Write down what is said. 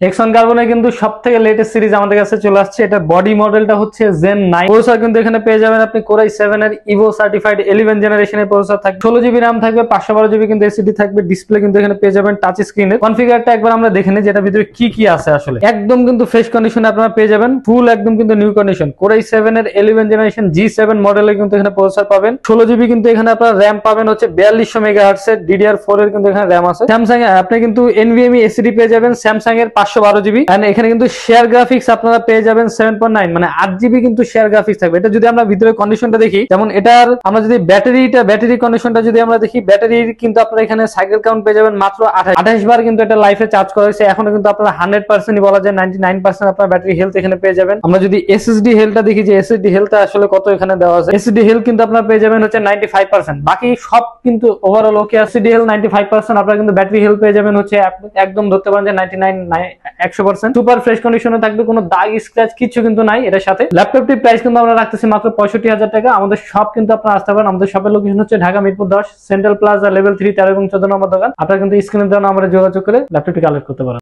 হেক্সন কার্বনের কিন্তু সবথেকে লেটেস্ট সিরিজ আমাদের কাছে চলে আসছে। এটা বডি মডেলটা হচ্ছে Zen 9 প্রসেসর, কিন্তু এখানে পেয়ে যাবেন আপনি Core i7 এর Evo সার্টিফাইড 11 জেনারেশনের প্রসেসর থাকবে, 16GB RAM থাকবে, 512GB কিন্তু এসএসডি থাকবে। ডিসপ্লে কিন্তু এখানে পেয়ে যাবেন টাচ স্ক্রিনের। কনফিগারটা একবার আমরা দেখে নিই যেটা ভিতরে কি কি আছে। আসলে একদম কিন্তু ফ্রেশ কন্ডিশনে আপনারা পেয়ে যাবেন, ফুল একদম কিন্তু নিউ কন্ডিশন। Core i7 এর 11 জেনারেশন G7 মডেলের কিন্তু এখানে প্রসেসর পাবেন, 16GB কিন্তু এখানে আপনারা RAM পাবেন হচ্ছে 4200 মেগাহার্টজ এর DDR4 এর কিন্তু এখানে RAM আছে। স্যামসাং এ আপনি কিন্তু NVMe এসএসডি পেয়ে যাবেন স্যামসাং এর 512GB, এন্ড এখানে কিন্তু শেয়ার গ্রাফিক্স আপনারা পেয়ে যাবেন 7.9 মানে 8GB কিন্তু শেয়ার গ্রাফিক্স থাকবে। এটা যদি আমরা ভিতরে কন্ডিশনটা দেখি, যেমন এটার আমরা যদি ব্যাটারি কন্ডিশনটা যদি আমরা দেখি, ব্যাটারির কিন্তু আপনারা এখানে সাইকেল কাউন্ট পেয়ে যাবেন মাত্র 28 বার কিন্তু এটা লাইফে চার্জ করা হয়েছে। এখনো কিন্তু আপনারা 100% বলা যায় 99% আপনার ব্যাটারি হেলথ এখানে পেয়ে যাবেন। আমরা যদি এসএসডি হেলথটা দেখি যে এসএসডি হেলথ আসলে কত এখানে দেওয়া আছে, এসএসডি হেলথ কিন্তু আপনারা পেয়ে যাবেন হচ্ছে 95%। বাকি সব কিন্তু ওভারঅল ওকে। এসএসডি হেলথ 95%, আপনারা কিন্তু ব্যাটারি হেলথ পেয়ে যাবেন হচ্ছে একদম ধরতে পারেন যে 100%। সুপার ফ্রেশ কন্ডিশনে থাকবে, কোনো দাগ স্ক্র্যাচ কিছু কিন্তু নাই এটার সাথে। ল্যাপটপটির প্রাইস কিন্তু আমরা রাখতেছি মাত্র 65,000 টাকা। আমাদের শপ কিন্তু আপনারা আসতে পারেন। আমাদের শপের লোকেশন হচ্ছে Dhaka Mirpur 10 central plaza level 3 13 এবং 14 নম্বর দোকান। আপনারা কিন্তু স্ক্রিনে দেওয়া নম্বরে যোগাযোগ করে ল্যাপটপটি কালেক্ট করতে পারেন।